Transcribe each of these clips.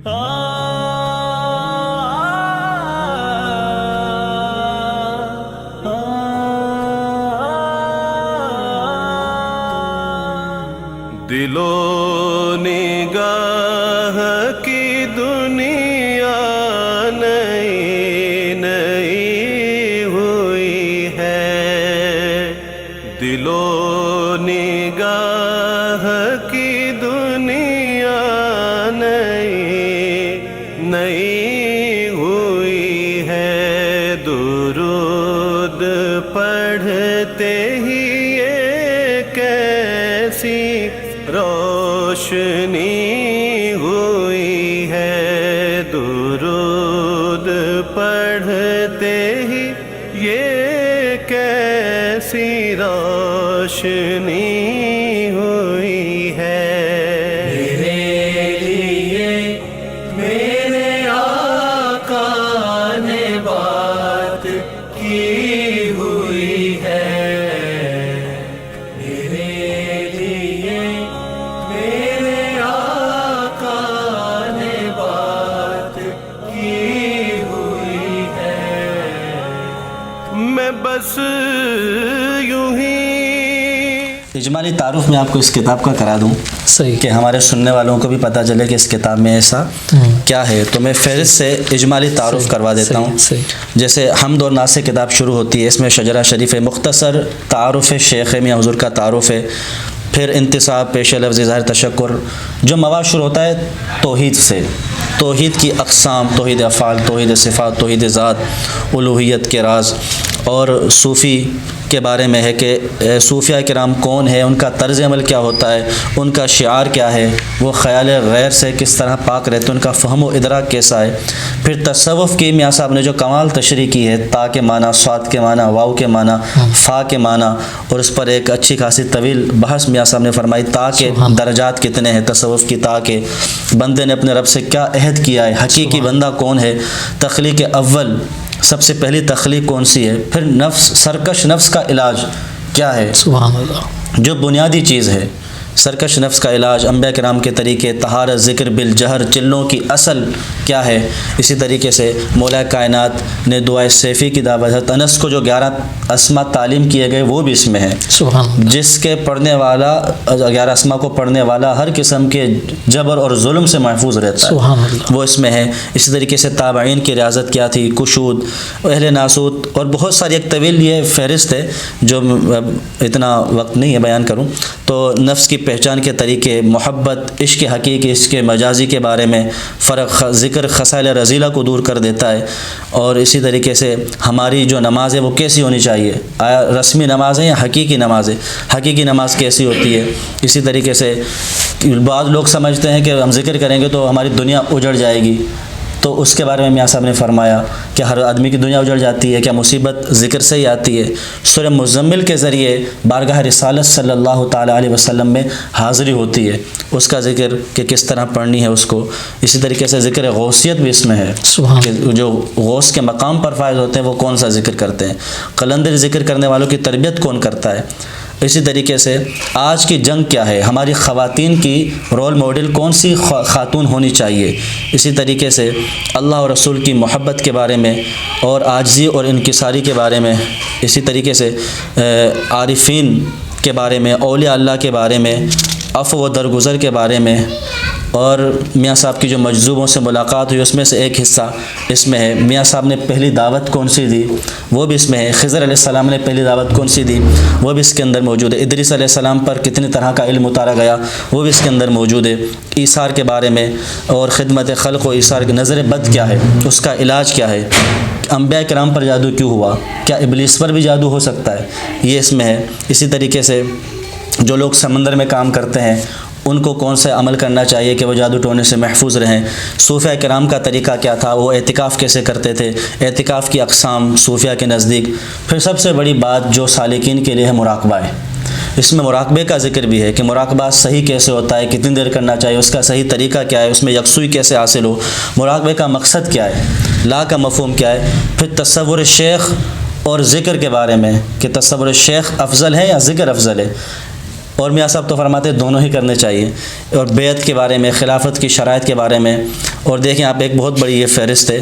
دلو نگاہ کی دنیا نئی نئی ہوئی ہے، دلو نگاہ کی دنیا نئی نئی ہوئی ہے، درود پڑھتے ہی یہ کیسی روشنی ہوئی ہے، درود پڑھتے ہی یہ کیسی روشنی ہوئی ہے۔ میرے لیے میرے آقا نے بات کی ہوئی ہے، میں بس یوں ہی۔ اجمالی تعارف میں آپ کو اس کتاب کا کرا دوں، صحیح، کہ ہمارے سننے والوں کو بھی پتہ چلے کہ اس کتاب میں ایسا کیا ہے، تو میں فہرست سے اجمالی تعارف کروا دیتا ہوں۔ جیسے حمد اور نعت سے کتاب شروع ہوتی ہے، اس میں شجرہ شریف ہے، مختصر تعارف شیخ میاں حضور کا تعارف ہے، پھر انتصاب، پیش لفظ، اظہار تشکر۔ جو مواد شروع ہوتا ہے توحید سے، توحید کی اقسام، توحید افعال، توحید صفات، توحید ذات، الوہیت کے راز، اور صوفی کے بارے میں ہے کہ صوفیہ کرام کون ہے، ان کا طرز عمل کیا ہوتا ہے، ان کا شعار کیا ہے، وہ خیال غیر سے کس طرح پاک رہتے ہیں، ان کا فہم و ادراک کیسا ہے۔ پھر تصوف کی میاں صاحب نے جو کمال تشریح کی ہے، تا کے معنی، صاد کے معنی، واو کے معنی، فا کے معنی، اور اس پر ایک اچھی خاصی طویل بحث میاں صاحب نے فرمائی، تا کے درجات کتنے ہیں تصوف کی، تا کے بندے نے اپنے رب سے کیا عہد کیا ہے، حقیقی بندہ کون ہے، تخلیق اول، سب سے پہلی تخلیق کون سی ہے، پھر نفس، سرکش نفس کا علاج کیا ہے، سبحان اللہ، جو بنیادی چیز ہے، سرکش نفس کا علاج، انبیاء کرام کے طریقے، طہارت، ذکر بالجہر، چلوں کی اصل کیا ہے۔ اسی طریقے سے مولا کائنات نے دعائے سیفی کی دعوت، حضرت انس کو جو 11 اسما تعلیم کیے گئے وہ بھی اس میں ہے، سبحان اللہ، جس کے پڑھنے والا 11 اسما کو پڑھنے والا ہر قسم کے جبر اور ظلم سے محفوظ رہتا ہے، سبحان اللہ، وہ اس میں ہے۔ اسی طریقے سے تابعین کی ریاضت کیا تھی، کشود، اہل ناسوت، اور بہت ساری ایک طویل یہ فہرست ہے جو اتنا وقت نہیں ہے بیان کروں۔ تو نفس کی پہچان کے طریقے، محبت، عشق حقیقی، عشق مجازی کے بارے میں فرق، ذکر خصائل رذیلہ کو دور کر دیتا ہے، اور اسی طریقے سے ہماری جو نماز ہے وہ کیسی ہونی چاہیے، آیا رسمی نماز ہے یا حقیقی نماز ہے، حقیقی نماز کیسی ہوتی ہے۔ اسی طریقے سے بعض لوگ سمجھتے ہیں کہ ہم ذکر کریں گے تو ہماری دنیا اجڑ جائے گی، تو اس کے بارے میں میاں صاحب نے فرمایا کہ ہر آدمی کی دنیا اجڑ جاتی ہے، کیا مصیبت ذکر سے ہی آتی ہے۔ سورہ مزمل کے ذریعے بارگاہ رسالت صلی اللہ تعالیٰ علیہ وسلم میں حاضری ہوتی ہے، اس کا ذکر کہ کس طرح پڑھنی ہے اس کو۔ اسی طریقے سے ذکر غوثیت بھی اس میں ہے، کہ جو غوث کے مقام پر فائز ہوتے ہیں وہ کون سا ذکر کرتے ہیں، قلندر ذکر کرنے والوں کی تربیت کون کرتا ہے۔ اسی طریقے سے آج کی جنگ کیا ہے، ہماری خواتین کی رول ماڈل کون سی خاتون ہونی چاہیے۔ اسی طریقے سے اللہ اور رسول کی محبت کے بارے میں، اور عاجزی اور انکساری کے بارے میں، اسی طریقے سے عارفین کے بارے میں، اولیاء اللہ کے بارے میں، عفو و درگزر کے بارے میں، اور میاں صاحب کی جو مجذوبوں سے ملاقات ہوئی اس میں سے ایک حصہ اس میں ہے۔ میاں صاحب نے پہلی دعوت کون سی دی وہ بھی اس میں ہے۔ خضر علیہ السلام نے پہلی دعوت کون سی دی وہ بھی اس کے اندر موجود ہے۔ ادریس علیہ السلام پر کتنی طرح کا علم اتارا گیا وہ بھی اس کے اندر موجود ہے۔ ایثار کے بارے میں، اور خدمت خلق و ایثار کی نظر بد کیا ہے، اس کا علاج کیا ہے، انبیاء کرام پر جادو کیوں ہوا، کیا ابلیس پر بھی جادو ہو سکتا ہے، یہ اس میں ہے۔ اسی طریقے سے جو لوگ سمندر میں کام کرتے ہیں ان کو کون سے عمل کرنا چاہیے کہ وہ جادو ٹونے سے محفوظ رہیں، صوفیہ کرام کا طریقہ کیا تھا، وہ اعتکاف کیسے کرتے تھے، اعتکاف کی اقسام صوفیہ کے نزدیک۔ پھر سب سے بڑی بات جو سالکین کے لیے ہے مراقبہ ہے، اس میں مراقبے کا ذکر بھی ہے کہ مراقبہ صحیح کیسے ہوتا ہے، کتنی دیر کرنا چاہیے، اس کا صحیح طریقہ کیا ہے، اس میں یکسوئی کیسے حاصل ہو، مراقبے کا مقصد کیا ہے، لا کا مفہوم کیا ہے۔ پھر تصور شیخ اور ذکر کے بارے میں کہ تصور شیخ افضل ہے یا ذکر افضل ہے۔ اور میاں صاحب تو فرماتے ہیں دونوں ہی کرنے چاہیے. اور بیعت کے بارے میں، خلافت کی شرائط کے بارے میں. اور دیکھیں آپ، ایک بہت بڑی یہ فہرست ہے،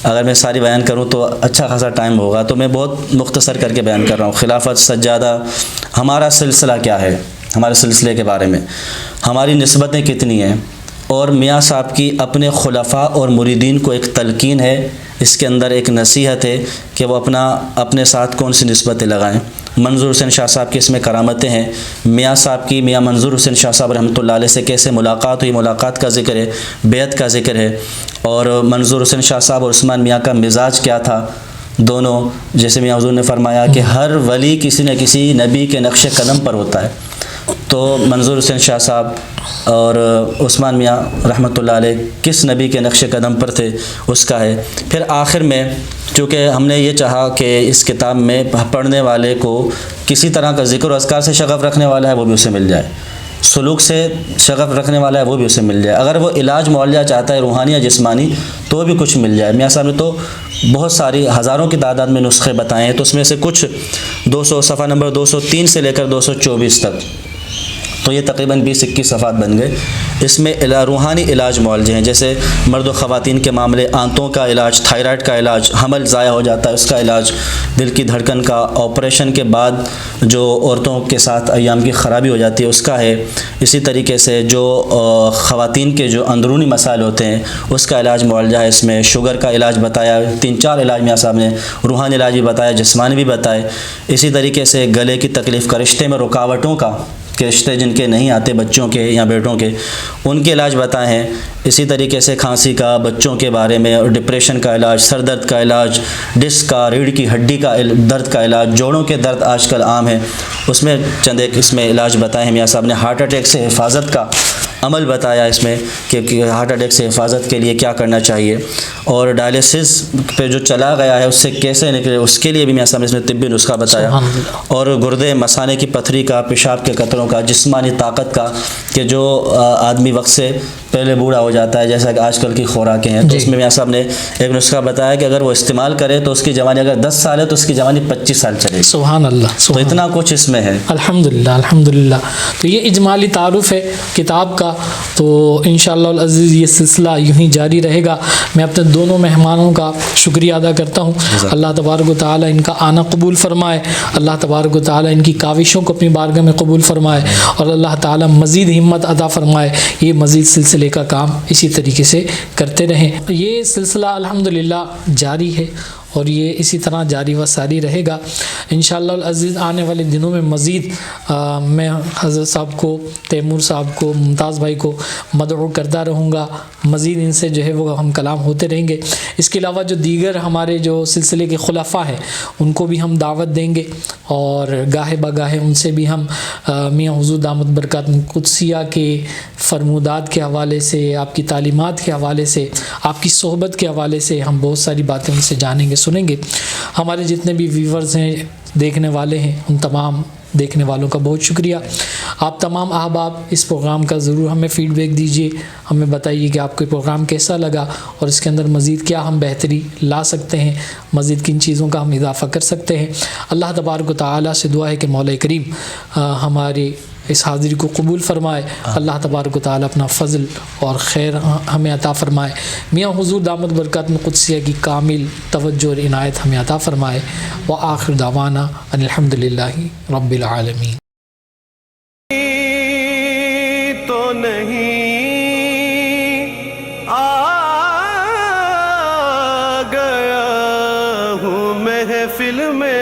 اگر میں ساری بیان کروں تو اچھا خاصا ٹائم ہوگا، تو میں بہت مختصر کر کے بیان کر رہا ہوں. خلافت، سجادہ، ہمارا سلسلہ کیا ہے، ہمارے سلسلے کے بارے میں، ہماری نسبتیں کتنی ہیں، اور میاں صاحب کی اپنے خلفاء اور مریدین کو ایک تلقین ہے، اس کے اندر ایک نصیحت ہے کہ وہ اپنے ساتھ کون سی نسبتیں لگائیں. منظور حسین شاہ صاحب کی اس میں کرامتیں ہیں. میاں صاحب کی، میاں منظور حسین شاہ صاحب رحمۃ اللہ علیہ سے کیسے ملاقات ہوئی، ملاقات کا ذکر ہے، بیعت کا ذکر ہے. اور منظور حسین شاہ صاحب اور عثمان میاں کا مزاج کیا تھا دونوں، جیسے میاں حضور نے فرمایا کہ ہر ولی کسی نہ کسی نبی کے نقش قدم پر ہوتا ہے. تو منظور حسین شاہ صاحب اور عثمان میاں رحمۃ اللہ علیہ کس نبی کے نقش قدم پر تھے، اس کا ہے. پھر آخر میں چونکہ ہم نے یہ چاہا کہ اس کتاب میں پڑھنے والے کو کسی طرح کا ذکر و اذکار سے شغف رکھنے والا ہے وہ بھی اسے مل جائے، سلوک سے شغف رکھنے والا ہے وہ بھی اسے مل جائے، اگر وہ علاج معالجہ چاہتا ہے روحانی یا جسمانی تو بھی کچھ مل جائے. میاں صاحب نے تو بہت ساری ہزاروں کی تعداد میں نسخے بتائے ہیں، تو اس میں سے کچھ 200 صفحہ نمبر 203 سے لے کر 224 تک، تو یہ تقریباً 20-21 صفحات بن گئے. اس میں روحانی علاج معالجے ہیں، جیسے مرد و خواتین کے معاملے، آنتوں کا علاج، تھائرائڈ کا علاج، حمل ضائع ہو جاتا ہے اس کا علاج، دل کی دھڑکن کا، آپریشن کے بعد جو عورتوں کے ساتھ ایام کی خرابی ہو جاتی ہے اس کا ہے. اسی طریقے سے جو خواتین کے جو اندرونی مسائل ہوتے ہیں اس کا علاج معالجہ ہے. اس میں شوگر کا علاج بتایا، 3-4 علاج میاں صاحب نے، روحانی علاج بھی بتایا، جسمانی بھی بتائے. اسی طریقے سے گلے کی تکلیف کا، رشتے میں رکاوٹوں کا، کہ رشتے جن کے نہیں آتے بچوں کے یا بیٹوں کے، ان کے علاج بتائے ہیں. اسی طریقے سے کھانسی کا، بچوں کے بارے میں، اور ڈپریشن کا علاج، سر درد کا علاج، ڈسک کا، ریڑھ کی ہڈی کا درد کا علاج، جوڑوں کے درد آج کل عام ہے، اس میں چند ایک اس میں علاج بتائے ہیں. میاں صاحب نے ہارٹ اٹیک سے حفاظت کا عمل بتایا اس میں کہ ہارٹ اٹیک سے حفاظت کے لیے کیا کرنا چاہیے، اور ڈائلیسس پہ جو چلا گیا ہے اس سے کیسے نکلے اس کے لیے بھی میاں صاحب نے اس میں طبی نسخہ بتایا. اور گردے، مثانے کی پتھری کا، پیشاب کے قطروں کا، جسمانی طاقت کا، کہ جو آدمی وقت سے پہلے بوڑھا ہو جاتا ہے جیسا کہ آج کل کی خوراکیں ہیں، تو اس میں میاں صاحب نے ایک نسخہ بتایا کہ اگر وہ استعمال کرے تو اس کی جوانی اگر 10 سال ہے تو اس کی جوانی 25 سال چلے گی. سبحان اللہ. تو اتنا کچھ اس میں ہے. الحمدللہ الحمدللہ. تو یہ اجمالی تعارف ہے کتاب کا. تو انشاءاللہ العزیز یہ سلسلہ یوں ہی جاری رہے گا. میں اپنے دونوں مہمانوں کا شکریہ ادا کرتا ہوں. اللہ تبارک و تعالی ان کا آنا قبول فرمائے، اللہ تبارک و تعالی ان کی کاوشوں کو اپنی بارگاہ میں قبول فرمائے، اور اللہ تعالی مزید ہمت عطا فرمائے، یہ مزید سلسلے کا کام اسی طریقے سے کرتے رہیں. یہ سلسلہ الحمدللہ جاری ہے اور یہ اسی طرح جاری و ساری رہے گا انشاءاللہ العزیز. آنے والے دنوں میں مزید میں حضرت صاحب کو، تیمور صاحب کو، ممتاز بھائی کو مدعو کرتا رہوں گا، مزید ان سے جو ہے وہ ہم کلام ہوتے رہیں گے. اس کے علاوہ جو دیگر ہمارے جو سلسلے کے خلفاء ہیں ان کو بھی ہم دعوت دیں گے، اور گاہے بگاہے ان سے بھی ہم میاں حضور دامت برکات قدسیہ کے فرمودات کے حوالے سے، آپ کی تعلیمات کے حوالے سے، آپ کی صحبت کے حوالے سے ہم بہت ساری باتیں ان سے جانیں گے، سنیں گے. ہمارے جتنے بھی ویورز ہیں، دیکھنے والے ہیں، ان تمام دیکھنے والوں کا بہت شکریہ. آپ تمام احباب اس پروگرام کا ضرور ہمیں فیڈ بیک دیجیے، ہمیں بتائیے کہ آپ کو پروگرام کیسا لگا اور اس کے اندر مزید کیا ہم بہتری لا سکتے ہیں، مزید کن چیزوں کا ہم اضافہ کر سکتے ہیں. اللہ تبارک و تعالی سے دعا ہے کہ مولا کریم ہماری اس حاضری کو قبول فرمائے. اللہ تبارک و تعالی اپنا فضل اور خیر ہمیں عطا فرمائے. میاں حضور دامت برکات قدسیہ کی کامل توجہ اور عنایت ہمیں عطا فرمائے. وآخر دعوانا ان الحمدللہ رب العالمین. تو نہیں آ گیا ہوں محفل میں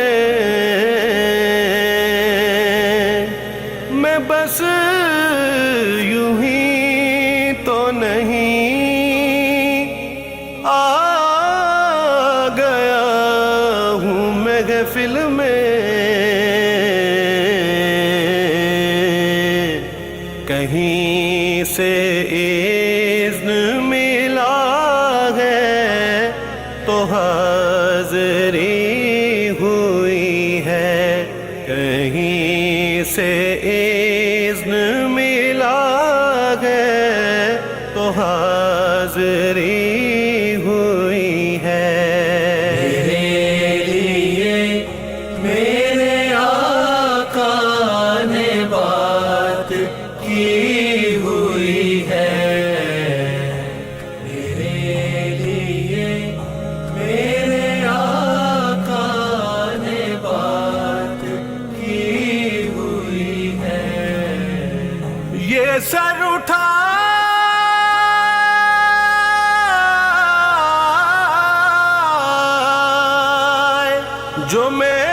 بس یوں ہی تو نہیں آ گیا ہوں محفل میں، کہیں سے اذن ملا ہے تو حاضری ہوئی ہے، کہیں سے اذن ملا ہے تو حاضری ہوئی ہے. میرے لیے میرے آقا نے یہ سر اٹھا جو میں